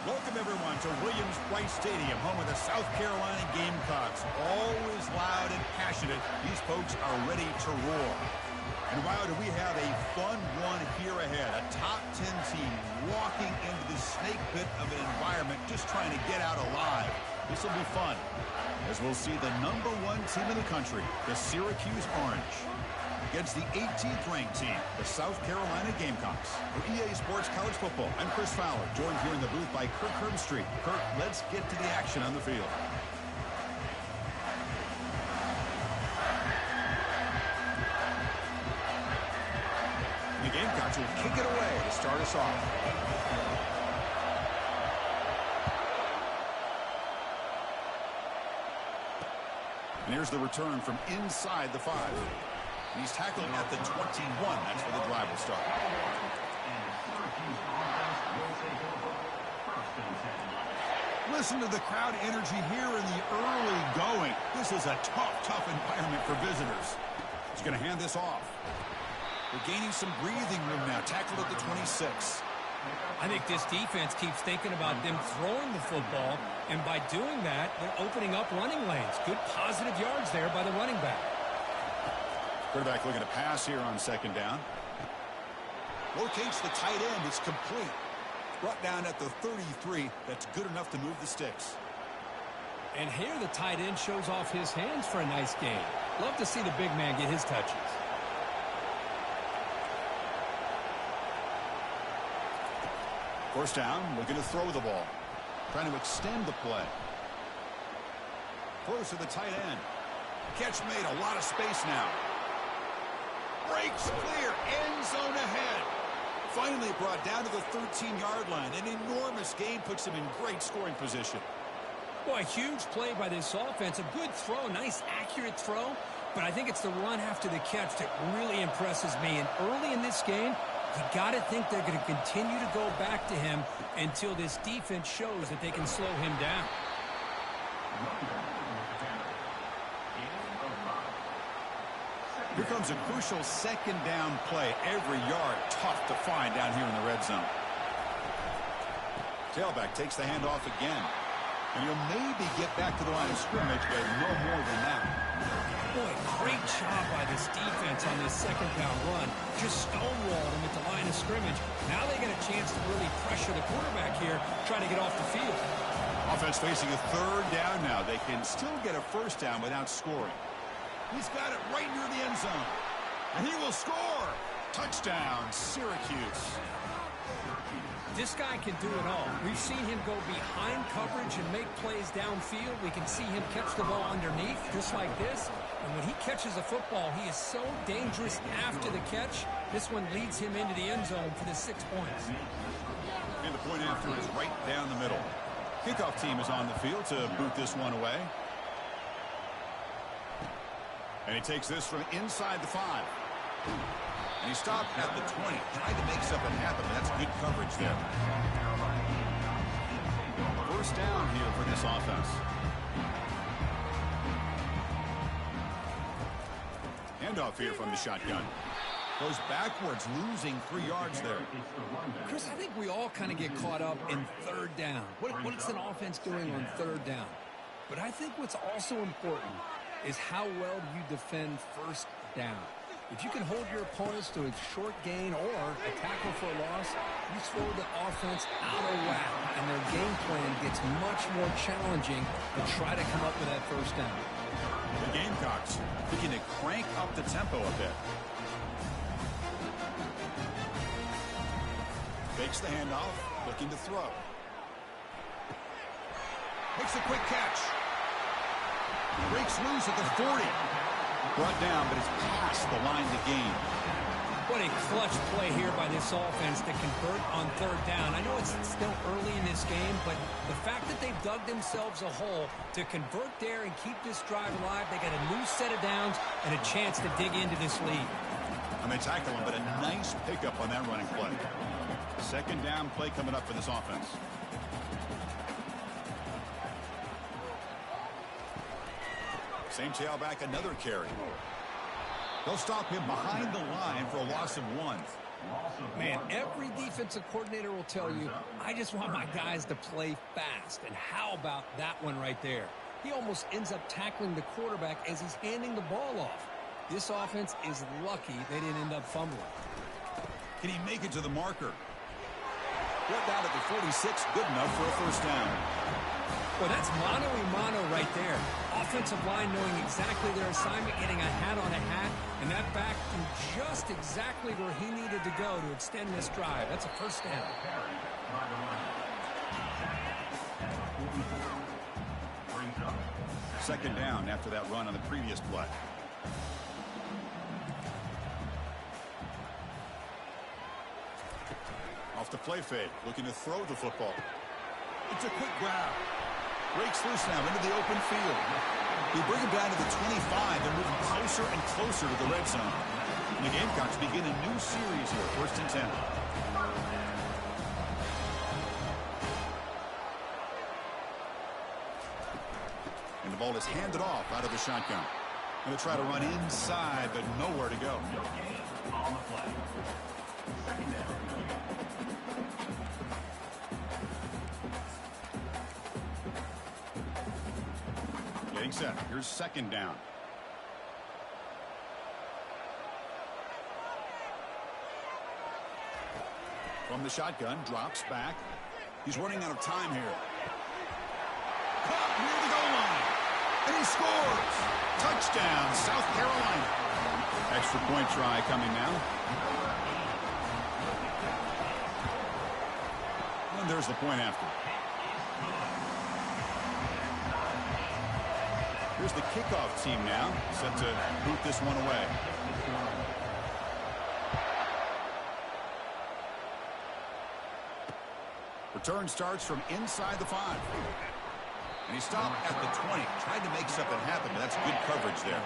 Welcome, everyone, to Williams-Brice Stadium, home of the South Carolina Gamecocks. Always loud and passionate, these folks are ready to roar. And wow, do we have a fun one here ahead. A top 10 team walking into the snake pit of an environment just trying to get out alive. This will be fun, as we'll see the #1 team in the country, the Syracuse Orange, against the 18th ranked team, the South Carolina Gamecocks. For EA Sports College Football, I'm Chris Fowler, joined here in the booth by Kirk Herbstreit. Kirk, let's get to the action on the field. The Gamecocks will kick it away to start us off. And here's the return from inside the 5. He's tackled at the 21. That's where the drive will start. Listen to the crowd energy here in the early going. This is a tough environment for visitors. He's going to hand this off. They're gaining some breathing room now. Tackled at the 26. I think this defense keeps thinking about them throwing the football, and by doing that, they're opening up running lanes. Good positive yards there by the running back. Quarterback looking to pass here on second down. Rotates the tight end. It's complete. Brought down at the 33. That's good enough to move the sticks. And here the tight end shows off his hands for a nice game. Love to see the big man get his touches. First down, looking to throw the ball. Trying to extend the play. Throws to the tight end. Catch made, a lot of space now. Breaks clear, end zone ahead. Finally brought down to the 13-yard line. An enormous gain puts him in great scoring position. Boy, a huge play by this offense. A good throw, nice accurate throw. But I think it's the run after the catch that really impresses me. And early in this game, you got to think they're going to continue to go back to him until this defense shows that they can slow him down. Here comes a crucial second down play. Every yard tough to find down here in the red zone. Tailback takes the handoff again. And he'll maybe get back to the line of scrimmage, but no more than that. Boy, great job by this defense on this second down run. Just stonewalled him at the line of scrimmage. Now they get a chance to really pressure the quarterback here, trying to get off the field. Offense facing a third down now. They can still get a first down without scoring. He's got it right near the end zone. And he will score. Touchdown, Syracuse. This guy can do it all. We've seen him go behind coverage and make plays downfield. We can see him catch the ball underneath, just like this. And when he catches a football, he is so dangerous after the catch. This one leads him into the end zone for the 6 points. And the point after is right down the middle. Kickoff team is on the field to boot this one away. And he takes this from inside the 5. And he stopped at the 20, trying to make something happen. That's good coverage there. First down here for this offense. Handoff here from the shotgun. Goes backwards, losing 3 yards there. Chris, I think we all kind of get caught up in third down. What's an offense doing on third down? But I think what's also important is how well you defend first down. If you can hold your opponents to a short gain or a tackle for a loss, you throw the offense out of whack, and their game plan gets much more challenging to try to come up with that first down. The Gamecocks looking to crank up the tempo a bit. Fakes the handoff, looking to throw. Makes a quick catch. Breaks loose at the 40. Brought down, but it's past the line to gain. What a clutch play here by this offense to convert on third down. I know it's still early in this game, but the fact that they've dug themselves a hole to convert there and keep this drive alive, they got a new set of downs and a chance to dig into this lead. And they tackle him, but a nice pickup on that running play. Second down play coming up for this offense. Same tailback, another carry. They'll stop him behind the line for a loss of 1. Man, every defensive coordinator will tell you, I just want my guys to play fast. And how about that one right there? He almost ends up tackling the quarterback as he's handing the ball off. This offense is lucky they didn't end up fumbling. Can he make it to the marker? Brought down at the 46, good enough for a first down. Well, that's mano-a-mano right there. Offensive line knowing exactly their assignment, getting a hat on a hat, and that back threw just exactly where he needed to go to extend this drive. That's a first down. Second down after that run on the previous play. Off the play fake, looking to throw the football. It's a quick grab. Breaks loose now into the open field. We bring him down to the 25. They're moving closer and closer to the red zone. And the Gamecocks begin a new series here, 1st and 10. And the ball is handed off out of the shotgun. Going to try to run inside, but nowhere to go. Getting set. Here's second down. From the shotgun, drops back. He's running out of time here. Caught near the goal line. And he scores. Touchdown, South Carolina. Extra point try coming now. And there's the point after. Here's the kickoff team now, set to boot this one away. Return starts from inside the 5. And he stopped at the 20. Tried to make something happen, but that's good coverage there.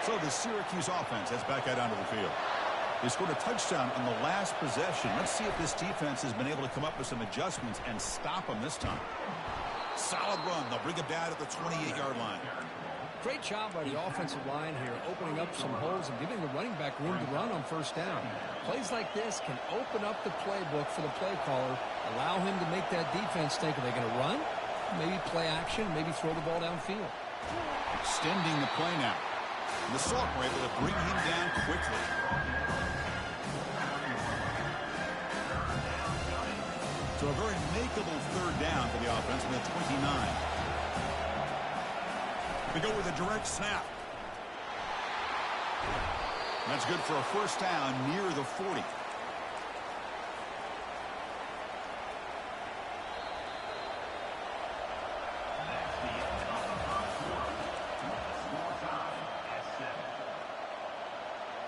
So the Syracuse offense heads back out onto the field. They scored a touchdown on the last possession. Let's see if this defense has been able to come up with some adjustments and stop them this time. Solid run. They'll bring him down at the 28-yard line. Great job by the offensive line here, opening up some holes and giving the running back room to run on first down. Plays like this can open up the playbook for the play caller, allow him to make that defense think, are they going to run? Maybe play action, maybe throw the ball downfield. Extending the play now. And the Sauk were able to bring him down quickly. So a very makeable third down for the offense from the 29. They go with a direct snap. That's good for a first down near the 40.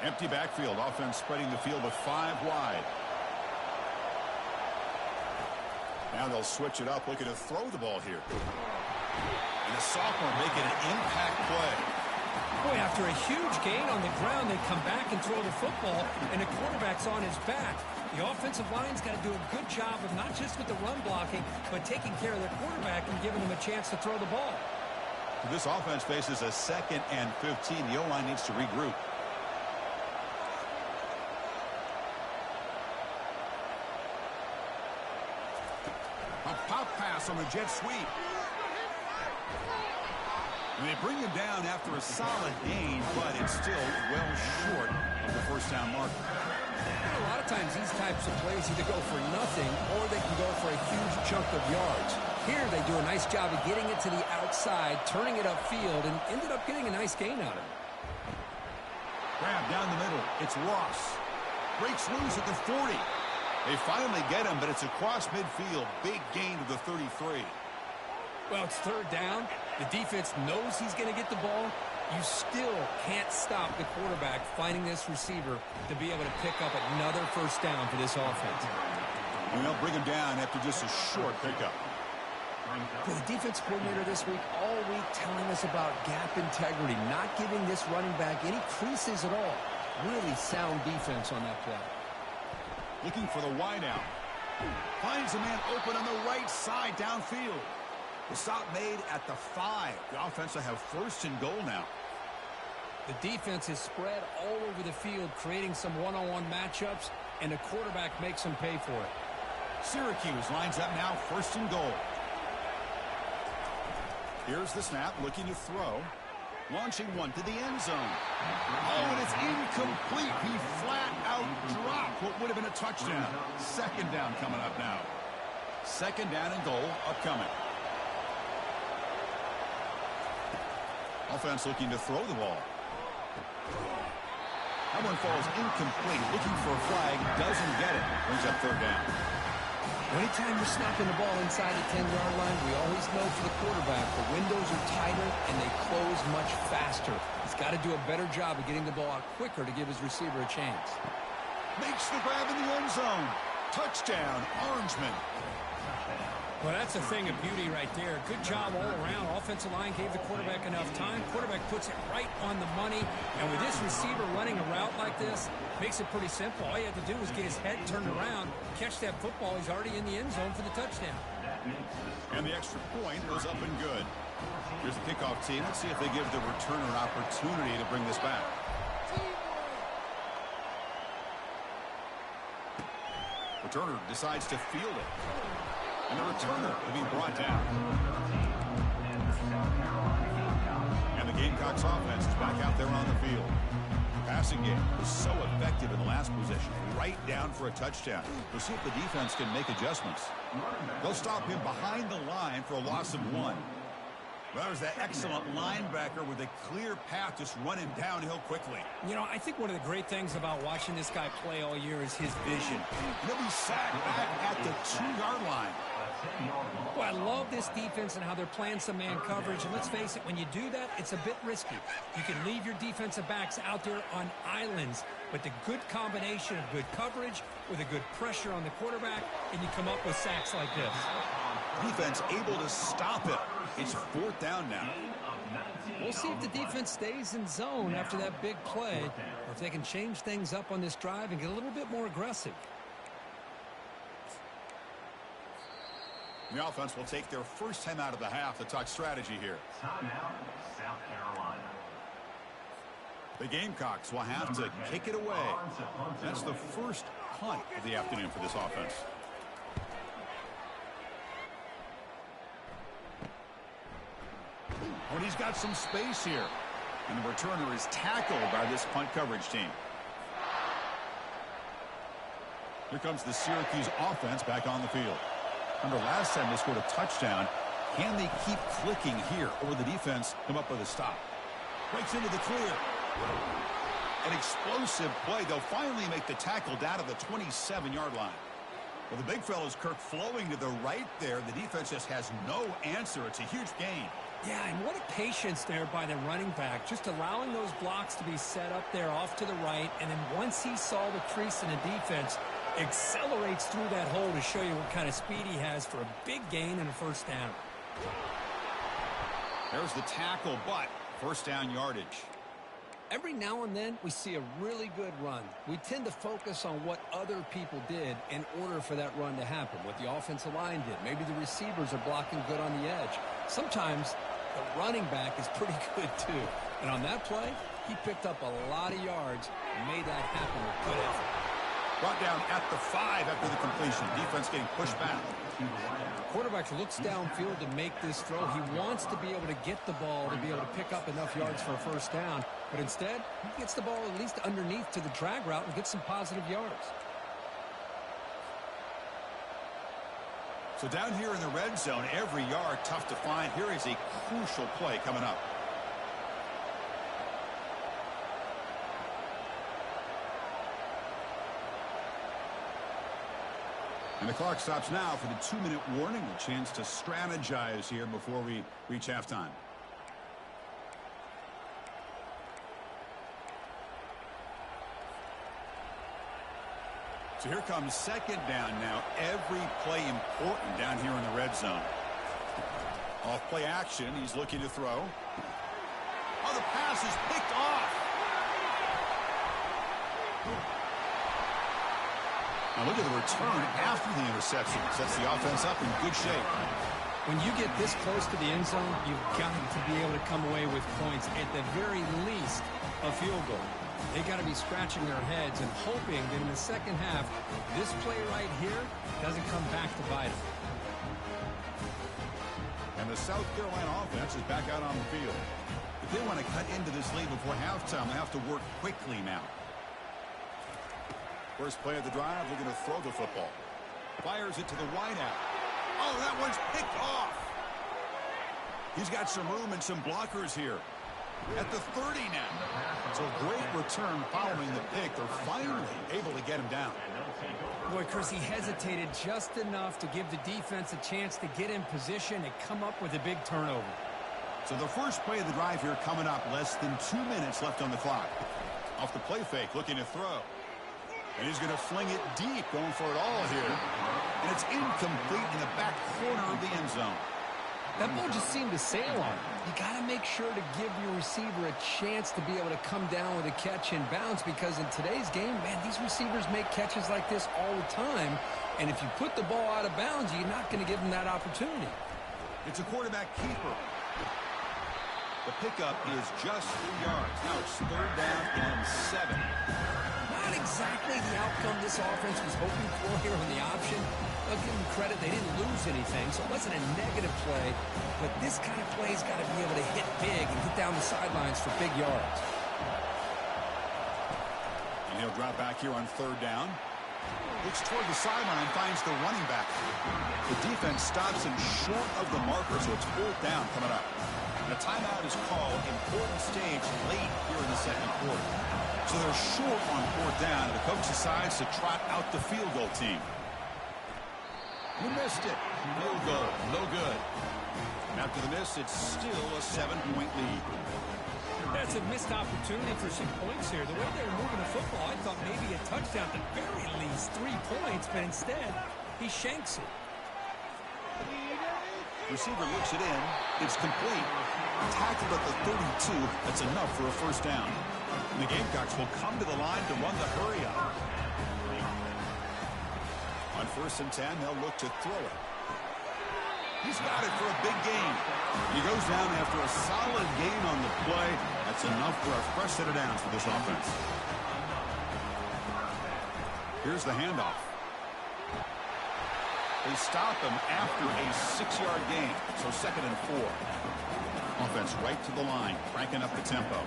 Empty backfield. Offense spreading the field with 5 wide. Now they'll switch it up, looking to throw the ball here. And the sophomore making an impact play. Boy, after a huge gain on the ground, they come back and throw the football, and the quarterback's on his back. The offensive line's got to do a good job of not just with the run blocking, but taking care of their quarterback and giving him a chance to throw the ball. This offense faces a 2nd and 15. The O-line needs to regroup. A pop pass on the jet sweep. And they bring him down after a solid gain, but it's still well short of the first down mark. A lot of times these types of plays either go for nothing or they can go for a huge chunk of yards. Here they do a nice job of getting it to the outside, turning it upfield, and ended up getting a nice gain out of it. Grab down the middle. It's Ross. Breaks loose at the 40. They finally get him, but it's across midfield. Big gain to the 33. Well, it's third down. The defense knows he's going to get the ball. You still can't stop the quarterback finding this receiver to be able to pick up another first down for this offense. And they'll bring him down after just a short pickup. For the defense coordinator this week, all week telling us about gap integrity, not giving this running back any creases at all. Really sound defense on that play. Looking for the wideout. Finds a man open on the right side downfield. The stop made at the 5. The offense will have 1st and goal now. The defense is spread all over the field, creating some one-on-one matchups, and the quarterback makes them pay for it. Syracuse lines up now, 1st and goal. Here's the snap, looking to throw. Launching one to the end zone. Oh, and it's incomplete. He flat out dropped what would have been a touchdown. 2nd down coming up now. 2nd down and goal upcoming. Offense looking to throw the ball. That one falls incomplete. Looking for a flag. Doesn't get it. Brings up 3rd down. Anytime you're snapping the ball inside the 10-yard line, we always know for the quarterback, the windows are tighter and they close much faster. He's got to do a better job of getting the ball out quicker to give his receiver a chance. Makes the grab in the end zone. Touchdown, Orangeman. Well, that's a thing of beauty right there. Good job all around. Offensive line gave the quarterback enough time. Quarterback puts it right on the money. And with this receiver running a route like this, makes it pretty simple. All you have to do is get his head turned around, catch that football. He's already in the end zone for the touchdown. And the extra point goes up and good. Here's the kickoff team. Let's see if they give the returner an opportunity to bring this back. Returner decides to field it. And the returner will be brought down. And the Gamecocks offense is back out there on the field. Passing game was so effective in the last possession. Right down for a touchdown. We'll see if the defense can make adjustments. They'll stop him behind the line for a loss of 1. Well, there's that excellent linebacker with a clear path, just running downhill quickly. You know, I think one of the great things about watching this guy play all year is his vision. He'll be sacked back at the 2-yard line. Well, I love this defense and how they're playing some man coverage. And let's face it, when you do that, it's a bit risky. You can leave your defensive backs out there on islands, but the good combination of good coverage with a good pressure on the quarterback, and you come up with sacks like this. Defense able to stop it. It's 4th down now. We'll see if the defense stays in zone after that big play, or if they can change things up on this drive and get a little bit more aggressive. The offense will take their first time out of the half to talk strategy here. Timeout, South Carolina. The Gamecocks will have to kick it away. That's the first punt of the afternoon for this offense. When he's got some space here. And the returner is tackled by this punt coverage team. Here comes the Syracuse offense back on the field. Remember, last time they scored a touchdown. Can they keep clicking here, or will the defense come up with a stop? Breaks into the clear. An explosive play. They'll finally make the tackle down to the 27-yard line. Well, the big fella's Kirk flowing to the right there. The defense just has no answer. It's a huge gain. Yeah, and what a patience there by the running back, just allowing those blocks to be set up there off to the right, and then once he saw the crease in the defense, accelerates through that hole to show you what kind of speed he has for a big gain and a 1st down. There's the tackle, but 1st down yardage. Every now and then we see a really good run. We tend to focus on what other people did in order for that run to happen, what the offensive line did. Maybe the receivers are blocking good on the edge. Sometimes the running back is pretty good too. And on that play, he picked up a lot of yards and made that happen with good effort. Brought down at the 5 after the completion. Defense getting pushed back. Quarterback looks downfield to make this throw. He wants to be able to get the ball to be able to pick up enough yards for a 1st down. But instead, he gets the ball at least underneath to the drag route and gets some positive yards. So down here in the red zone, every yard tough to find. Here is a crucial play coming up. And the clock stops now for the 2-minute warning. A chance to strategize here before we reach halftime. So here comes 2nd down now. Every play important down here in the red zone. Off play action. He's looking to throw. Oh, the pass is picked off. Now look at the return after the interception. Sets the offense up in good shape. When you get this close to the end zone, you've got to be able to come away with points, at the very least a field goal. They got to be scratching their heads and hoping that in the second half, this play right here doesn't come back to bite them. And the South Carolina offense is back out on the field. If they want to cut into this lead before halftime, they have to work quickly now. First play of the drive, they're going to throw the football. Fires it to the wideout. Oh, that one's picked off. He's got some room and some blockers here. At the 30 now. So great return following the pick. They're finally able to get him down. Boy, Chris, he hesitated just enough to give the defense a chance to get in position and come up with a big turnover. So the first play of the drive here coming up. Less than 2 minutes left on the clock. Off the play fake, looking to throw. And he's going to fling it deep, going for it all here. And it's incomplete in the back corner of the end zone. That ball just seemed to sail on him. You got to make sure to give your receiver a chance to be able to come down with a catch and bounce, because in today's game, man, these receivers make catches like this all the time. And if you put the ball out of bounds, you're not going to give them that opportunity. It's a quarterback keeper. The pickup is just 3 yards. Now it's third down and 7. Not exactly the outcome this offense was hoping for here on the option. I'll give them credit, they didn't lose anything, so it wasn't a negative play. But this kind of play's got to be able to hit big and get down the sidelines for big yards. And he'll drop back here on third down. Looks toward the sideline, finds the running back. The defense stops him short of the marker, so it's fourth down coming up. And a timeout is called, important stage late here in the second quarter. So they're short on fourth down, and the coach decides to trot out the field goal team. He missed it. Field goal, no good. And after the miss, it's still a 7-point lead. That's a missed opportunity for some points here. The way they were moving the football, I thought maybe a touchdown, at the very least 3 points, but instead, he shanks it. Receiver looks it in. It's complete. Tackled at the 32. That's enough for a first down. And the Gamecocks will come to the line to run the hurry up. On 1st and 10, they'll look to throw it. He's got it for a big gain. He goes down after a solid gain on the play. That's enough for a fresh set of downs for this offense. Here's the handoff. They stop him after a 6-yard gain, so 2nd and 4. Offense right to the line, cranking up the tempo.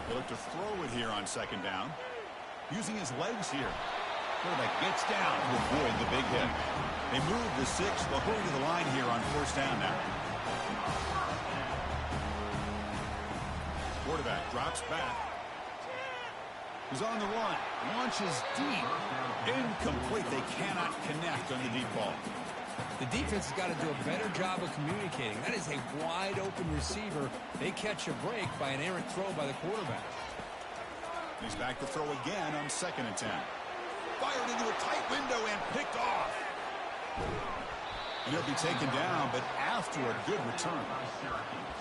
They look to throw it here on 2nd down. Using his legs here. Quarterback gets down to avoid the big hit. They move the 6. They'll hurry to the line here on 1st down now. Quarterback drops back. He's on the run. Launches deep. Incomplete. They cannot connect on the deep ball. The defense has got to do a better job of communicating. That is a wide-open receiver. They catch a break by an errant throw by the quarterback. He's back to throw again on 2nd and 10. Fired into a tight window and picked off. And he'll be taken down, but after a good return.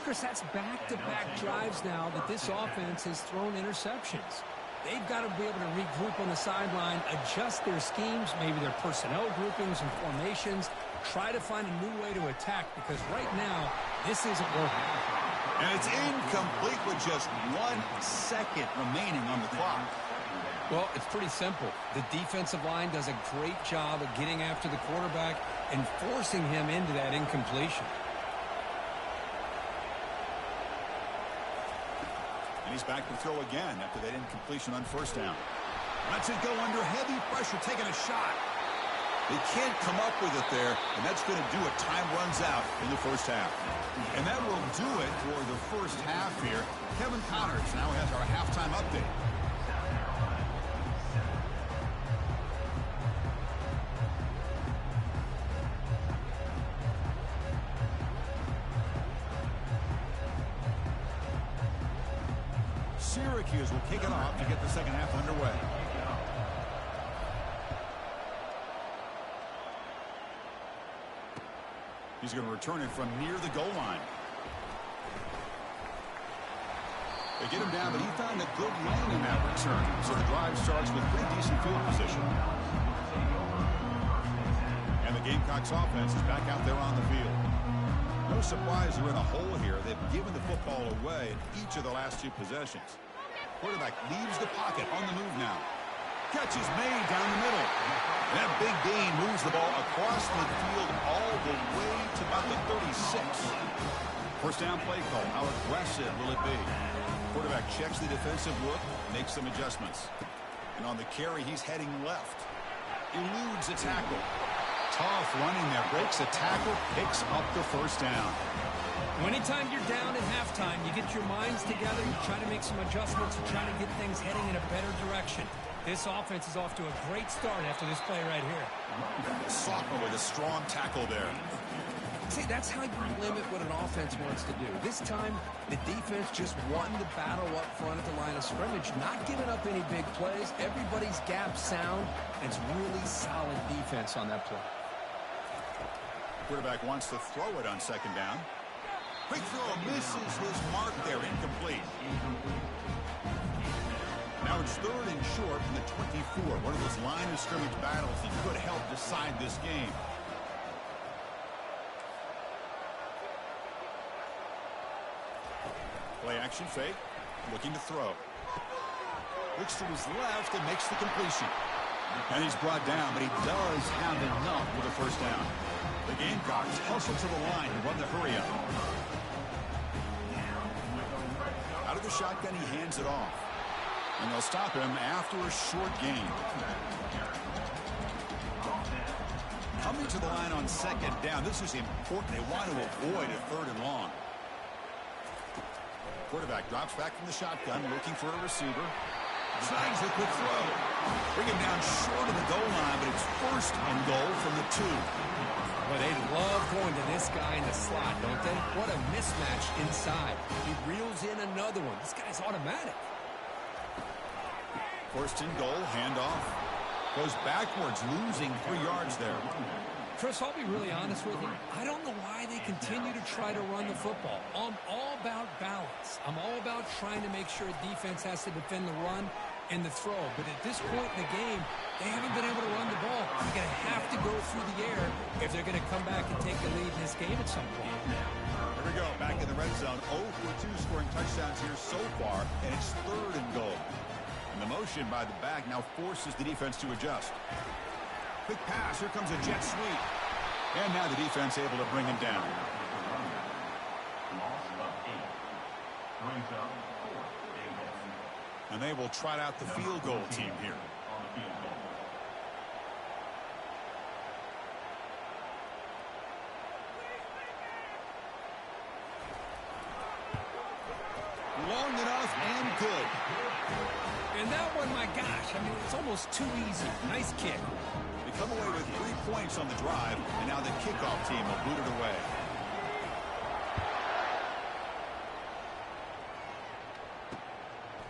Chris, that's back-to-back drives now that this offense has thrown interceptions. They've got to be able to regroup on the sideline, adjust their schemes, maybe their personnel groupings and formations, try to find a new way to attack, because right now, this isn't working. And it's incomplete with just 1 second remaining on the clock. Well, it's pretty simple. The defensive line does a great job of getting after the quarterback and forcing him into that incompletion. And he's back to throw again after that incompletion on 1st down. Lets it go under heavy pressure, taking a shot. They can't come up with it there, and that's going to do it. Time runs out in the 1st half. And that will do it for the 1st half here. Kevin Connors now has our halftime update. Syracuse will kick it off to get the second half underway. He's going to return it from near the goal line. They get him down, but he found a good lane in that return. So the drive starts with pretty decent field position. And the Gamecocks offense is back out there on the field. No surprise they're in a hole here. They've given the football away in each of the last 2 possessions. Quarterback leaves the pocket on the move now. Catch is made down the middle. That big gain moves the ball across midfield all the way to about the 36. First down play call. How aggressive will it be? Quarterback checks the defensive look, makes some adjustments. And on the carry, he's heading left. Eludes a tackle. Tough running there. Breaks a tackle, picks up the first down. Anytime you're down at halftime, you get your minds together, you try to make some adjustments, and try to get things heading in a better direction. This offense is off to a great start after this play right here. Sophomore with a strong tackle there. See, that's how you limit what an offense wants to do. This time, the defense just wanting to battle up front at the line of scrimmage, not giving up any big plays. Everybody's gap sound, and it's really solid defense on that play. Quarterback wants to throw it on second down. Quick throw, misses his mark there, incomplete. Now it's 3rd and short from the 24. One of those line of scrimmage battles that could help decide this game. Play action fake, looking to throw. Looks to his left and makes the completion. And he's brought down, but he does have enough for the first down. The Gamecocks hustle to the line and run the hurry up. Out of the shotgun, he hands it off. And they'll stop him after a short gain. Coming to the line on second down, this is important. They want to avoid a 3rd and long. Quarterback drops back from the shotgun, looking for a receiver. Snags the quick throw. Bring him down short of the goal line, but it's 1st and goal from the 2. Well, they love going to this guy in the slot, don't they? What a mismatch inside. He reels in another one. This guy's automatic. 1st and goal, handoff. Goes backwards, losing 3 yards there. Chris, I'll be really honest with you. I don't know why they continue to try to run the football. I'm all about balance. I'm all about trying to make sure a defense has to defend the run and the throw. But at this point in the game, they haven't been able to run the ball. They're going to have to go through the air if they're going to come back and take the lead in this game at some point. Here we go, back in the red zone. 0 for 2 scoring touchdowns here so far, and it's 3rd and goal. And the motion by the back now forces the defense to adjust. Quick pass, here comes a jet sweep. And now the defense able to bring him down. And they will trot out the field goal team here. Long enough and good. And that one, my gosh, I mean, it's almost too easy. Nice kick. They come away with 3 points on the drive, and now the kickoff team will boot it away.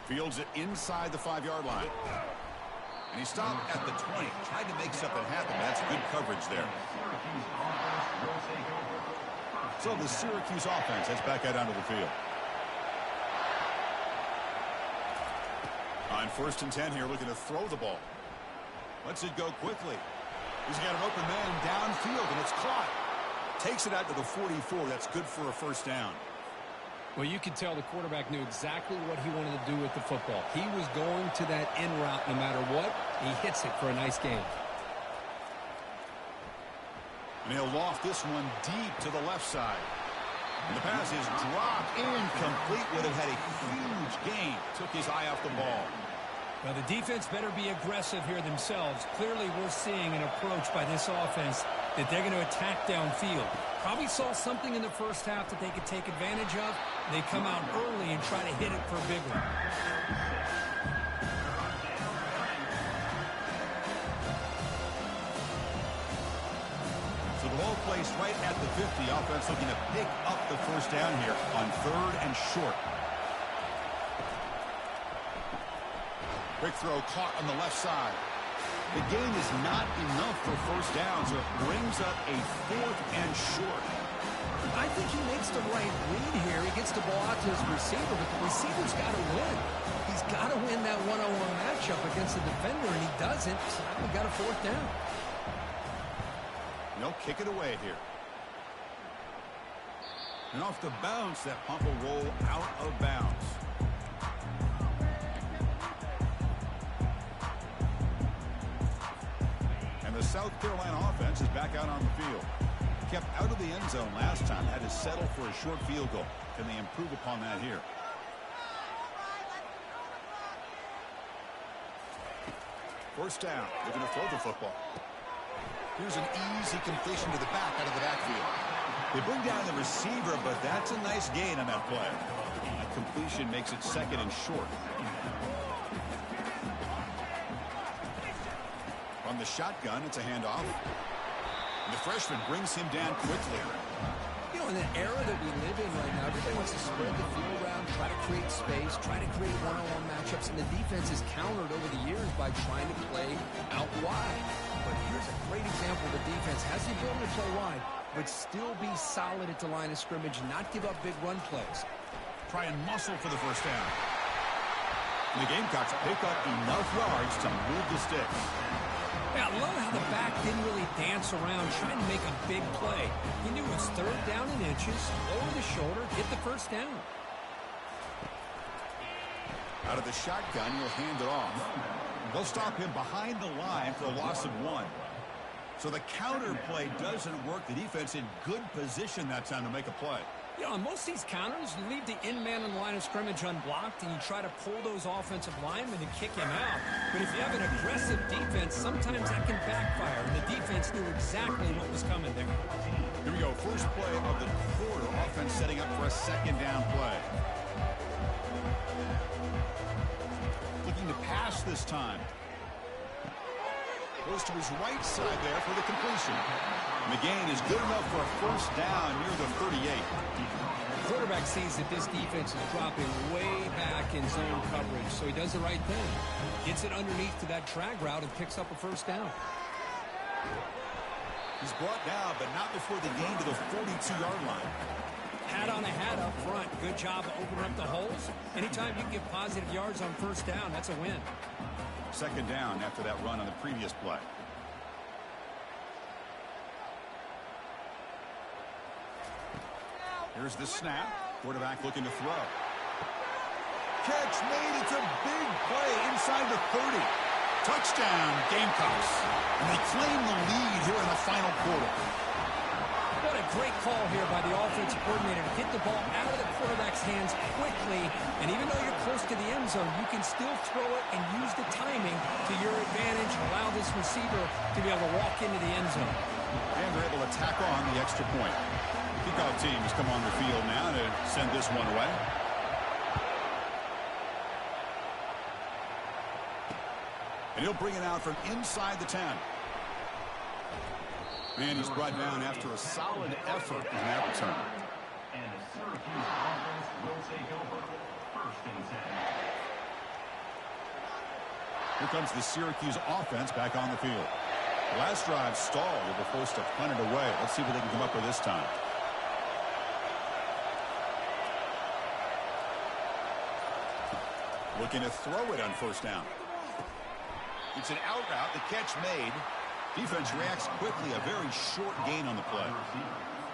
Fields it inside the 5-yard line. And he stopped at the 20. Tried to make something happen, but that's good coverage there. So the Syracuse offense heads back out onto the field. On 1st and 10 here, looking to throw the ball. Lets it go quickly. He's got an open man downfield, and it's caught. Takes it out to the 44. That's good for a first down. Well, you could tell the quarterback knew exactly what he wanted to do with the football. He was going to that in route no matter what. He hits it for a nice gain. And he'll loft this one deep to the left side. And the pass is dropped incomplete. Would have had a huge gain. Took his eye off the ball. Well, the defense better be aggressive here themselves. Clearly, we're seeing an approach by this offense that they're going to attack downfield. Probably saw something in the first half that they could take advantage of. They come out early and try to hit it for a big one. So the ball placed right at the 50. Offense looking to pick up the first down here on 3rd and short. Quick throw caught on the left side. The gain is not enough for first down, so it brings up a 4th and short. I think he makes the right read here. He gets the ball out to his receiver, but the receiver's got to win. He's got to win that one-on-one matchup against the defender, and he doesn't. So now we got a 4th down. And they'll kick it away here. And off the bounce, that pump will roll out of bounds. And the South Carolina offense is back out on the field. Kept out of the end zone last time, had to settle for a short field goal. Can they improve upon that here? First down. They're going to throw the football. Here's an easy completion to the back out of the backfield. They bring down the receiver, but that's a nice gain on that play. That completion makes it second and short. On the shotgun, it's a handoff. And the freshman brings him down quickly. You know, in the era that we live in right now, everybody wants to spread the field around, try to create space, try to create one-on-one matchups, and the defense is countered over the years by trying to play out wide. But here's a great example. The defense has the ability to play wide, but still be solid at the line of scrimmage and not give up big run plays. Try and muscle for the first down. And the Gamecocks pick up enough yards to move the sticks. Yeah, I love how the back didn't really dance around trying to make a big play. He knew it was third down in inches, over the shoulder, get the first down. Out of the shotgun, he'll hand it off. They'll stop him behind the line for a loss of 1. So the counter play doesn't work. The defense in good position that time to make a play. You know, on most of these counters, you leave the in man on the line of scrimmage unblocked, and you try to pull those offensive linemen and kick him out. But if you have an aggressive defense, sometimes that can backfire, and the defense knew exactly what was coming there. Here we go. First play of the quarter. Offense setting up for a second down play. Looking to pass this time. Goes to his right side there for the completion. And the gain is good enough for a first down near the 38. The quarterback sees that this defense is dropping way back in zone coverage, so he does the right thing. Gets it underneath to that drag route and picks up a first down. He's brought down, but not before the gain to the 42-yard line. Hat on a hat up front. Good job of opening up the holes. Anytime you can get positive yards on first down, that's a win. Second down after that run on the previous play. Here's the snap. Quarterback looking to throw. Catch made. It's a big play inside the 30. Touchdown, Gamecocks. And they claim the lead here in the final quarter. What a great call here by the offensive coordinator to get the ball out of the quarterback's hands quickly. And even though you're close to the end zone, you can still throw it and use the timing to your advantage and allow this receiver to be able to walk into the end zone. And they're able to tack on the extra point. The kickoff team has come on the field now to send this one away. And he'll bring it out from inside the 10. And he's brought down after a solid effort in that return. And the Syracuse offense will take over. First and 10. Here comes the Syracuse offense back on the field. Last drive stalled. They were forced to punt it away. Let's see what they can come up with this time. Looking to throw it on first down. It's an out route. The catch made. Defense reacts quickly. A very short gain on the play.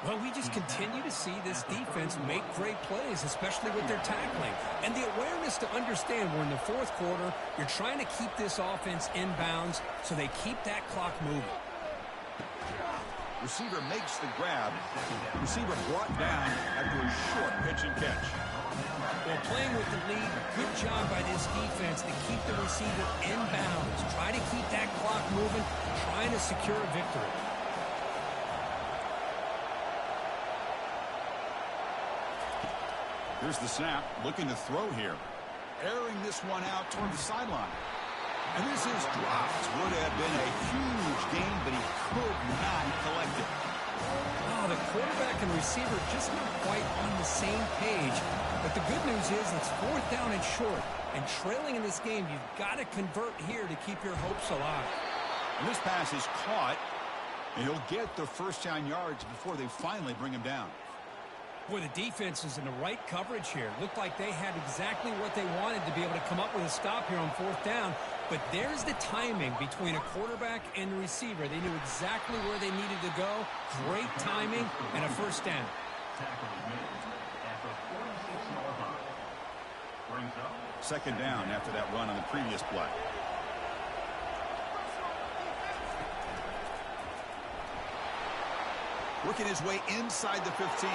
Well, we just continue to see this defense make great plays, especially with their tackling. And the awareness to understand we're in the fourth quarter, you're trying to keep this offense in bounds so they keep that clock moving. Receiver makes the grab. Receiver brought down after a short pitch and catch. Well, playing with the lead, good job by this defense to keep the receiver in bounds. Try to keep that clock moving, trying to secure a victory. Here's the snap, looking to throw here. Airing this one out toward the sideline. And this is dropped. Would have been a huge gain, but he could not collect it. Oh, the quarterback and receiver just not quite on the same page. But the good news is it's fourth down and short. And trailing in this game, you've got to convert here to keep your hopes alive. And this pass is caught, and he'll get the first down yards before they finally bring him down. Boy, the defense is in the right coverage here. Looked like they had exactly what they wanted to be able to come up with a stop here on fourth down. But there's the timing between a quarterback and the receiver. They knew exactly where they needed to go. Great timing and a first down. Tackle is made at the 46-yard line. Brings up Second down after that run on the previous play. Working his way inside the 15.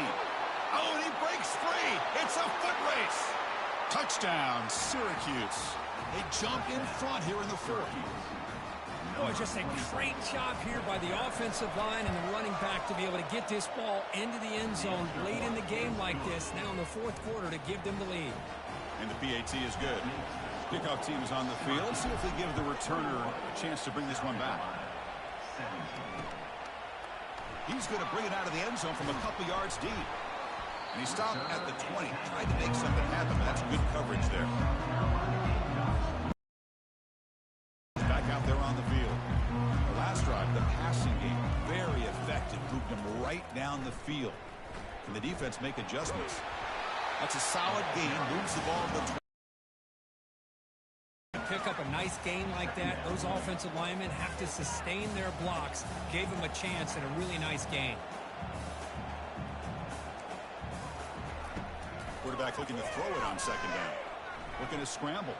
Oh, and he breaks free. It's a foot race. Touchdown, Syracuse. They jump in front here in the fourth. Boy, just a great job here by the offensive line and the running back to be able to get this ball into the end zone late in the game like this, now in the fourth quarter, to give them the lead. And the PAT is good. Kickoff team is on the field. Let's see if they give the returner a chance to bring this one back. He's going to bring it out of the end zone from a couple yards deep. And he stopped at the 20. Tried to make something happen. That's good coverage there. Back out there on the field. The last drive, the passing game, very effective. Moved him right down the field. Can the defense make adjustments? That's a solid gain. Moves the ball to the 20. Pick up a nice gain like that, those offensive linemen have to sustain their blocks. Gave them a chance and a really nice gain. Quarterback looking to throw it on second down. Looking to scramble.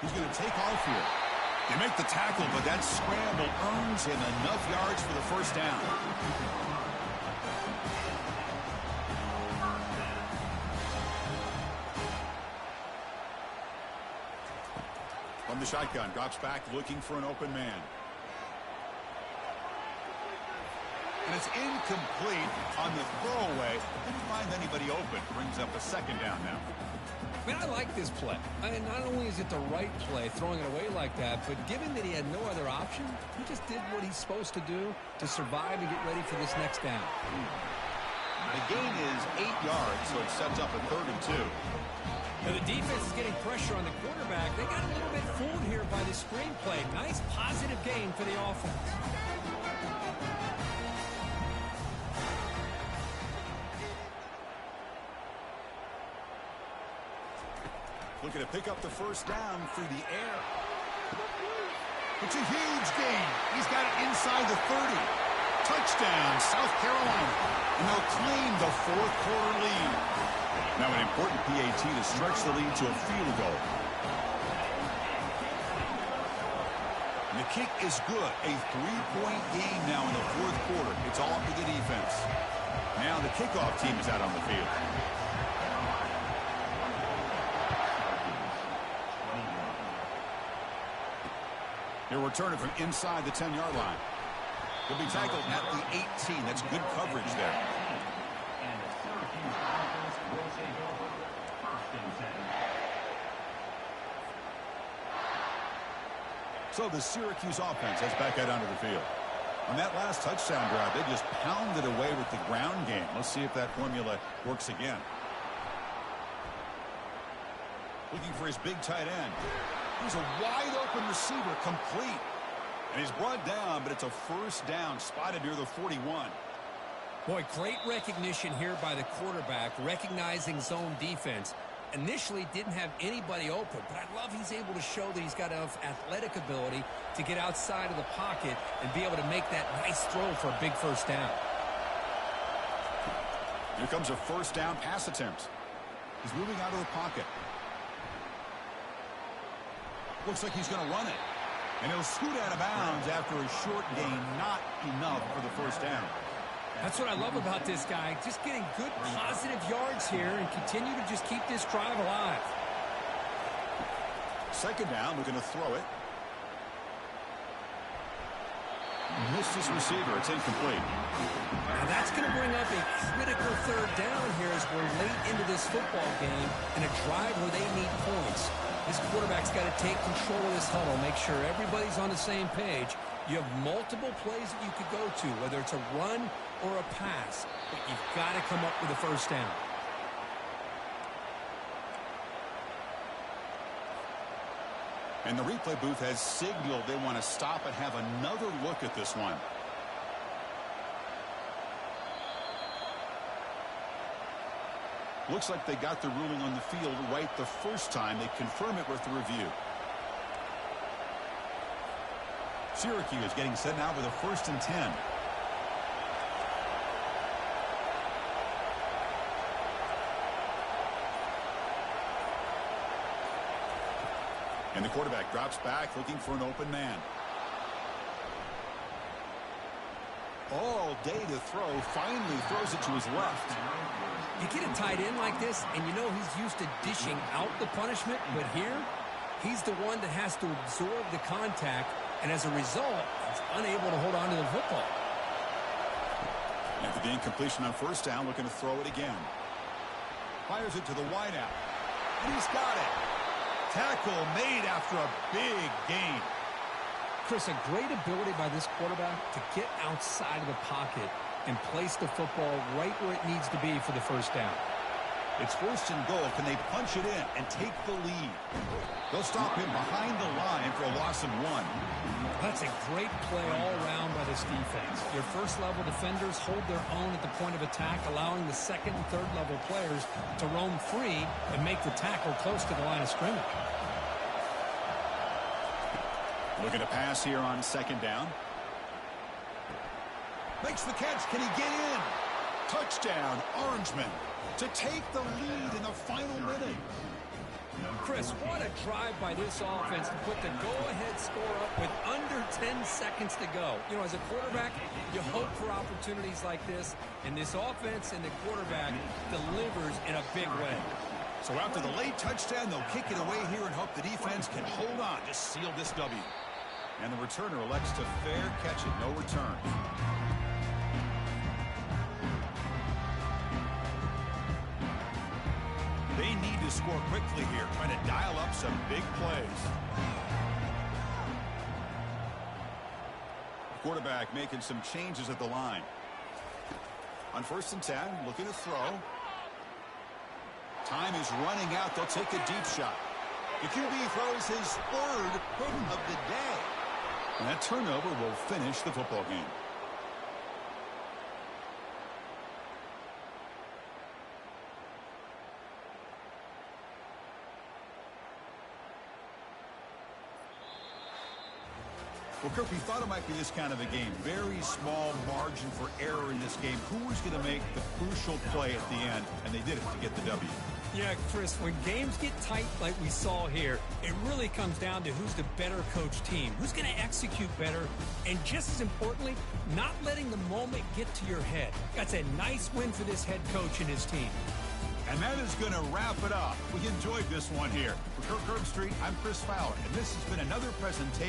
He's going to take off here. They make the tackle, but that scramble earns him enough yards for the first down. From the shotgun, drops back looking for an open man. And it's incomplete on the throwaway. Didn't find anybody open. Brings up a second down now. Man, I like this play. And not only is it the right play, throwing it away like that, but given that he had no other option, he just did what he's supposed to do to survive and get ready for this next down. The gain is 8 yards, so it sets up a 3rd and 2. Now the defense is getting pressure on the quarterback. They got a little bit fooled here by the screenplay. Nice positive gain for the offense. Looking to pick up the first down through the air. It's a huge gain. He's got it inside the 30. Touchdown, South Carolina. And they'll claim the fourth quarter lead. Now an important PAT to stretch the lead to a field goal. And the kick is good. A 3-point game now in the fourth quarter. It's all up to the defense. Now the kickoff team is out on the field. He'll return it from inside the 10-yard line. He'll be tackled at the 18. That's good coverage there. And the Syracuse offense will take over. First and 10. So the Syracuse offense heads back out onto the field. On that last touchdown drive, they just pounded away with the ground game. Let's see if that formula works again. Looking for his big tight end. He's a wide-open receiver, complete. And he's brought down, but it's a first down, spotted near the 41. Boy, great recognition here by the quarterback, recognizing zone defense. Initially didn't have anybody open, but I love he's able to show that he's got enough athletic ability to get outside of the pocket and be able to make that nice throw for a big first down. Here comes a first down pass attempt. He's moving out of the pocket. Looks like he's going to run it. And he'll scoot out of bounds after a short gain. Not enough for the first down. That's what I love about this guy. Just getting good positive yards here and continue to just keep this drive alive. Second down, we're going to throw it. Missed his receiver. It's incomplete. Now that's going to bring up a critical third down here as we're late into this football game in a drive where they need points. This quarterback's got to take control of this huddle, make sure everybody's on the same page. You have multiple plays that you could go to, whether it's a run or a pass, but you've got to come up with a first down. And the replay booth has signaled they want to stop and have another look at this one. Looks like they got the ruling on the field right the first time. They confirm it with the review. Syracuse getting set now with a 1st and 10. And the quarterback drops back looking for an open man. All day to throw. Finally throws it to his left. You get a tight end like this, and you know he's used to dishing out the punishment, but here, he's the one that has to absorb the contact, and as a result, he's unable to hold on to the football. After the incompletion on 1st down, looking to throw it again. Fires it to the wideout. And he's got it. Tackle made after a big gain. Chris, a great ability by this quarterback to get outside of the pocket and place the football right where it needs to be for the 1st down. It's 1st and goal. Can they punch it in and take the lead? They'll stop him behind the line for a loss of 1. That's a great play all around by this defense. Your first-level defenders hold their own at the point of attack, allowing the 2nd and 3rd-level players to roam free and make the tackle close to the line of scrimmage. Looking to pass here on 2nd down. Makes the catch. Can he get in? Touchdown, Orangemen, to take the lead in the final minute. Chris, what a drive by this offense to put the go-ahead score up with under 10 seconds to go. You know, as a quarterback, you hope for opportunities like this, and this offense and the quarterback delivers in a big way. So after the late touchdown, they'll kick it away here and hope the defense can hold on to seal this W. And the returner elects to fair catch it. No return. They need to score quickly here, trying to dial up some big plays. Quarterback making some changes at the line. On 1st and 10, looking to throw. Time is running out. They'll take a deep shot. The QB throws his 3rd of the day. And that turnover will finish the football game. Well, Kirk, we thought it might be this kind of a game. Very small margin for error in this game. Who was going to make the crucial play at the end? And they did it to get the W. Yeah, Chris, when games get tight like we saw here, it really comes down to who's the better coach team, who's going to execute better, and just as importantly, not letting the moment get to your head. That's a nice win for this head coach and his team. And that is going to wrap it up. We enjoyed this one here. For Kirk Herbstreit, I'm Chris Fowler, and this has been another presentation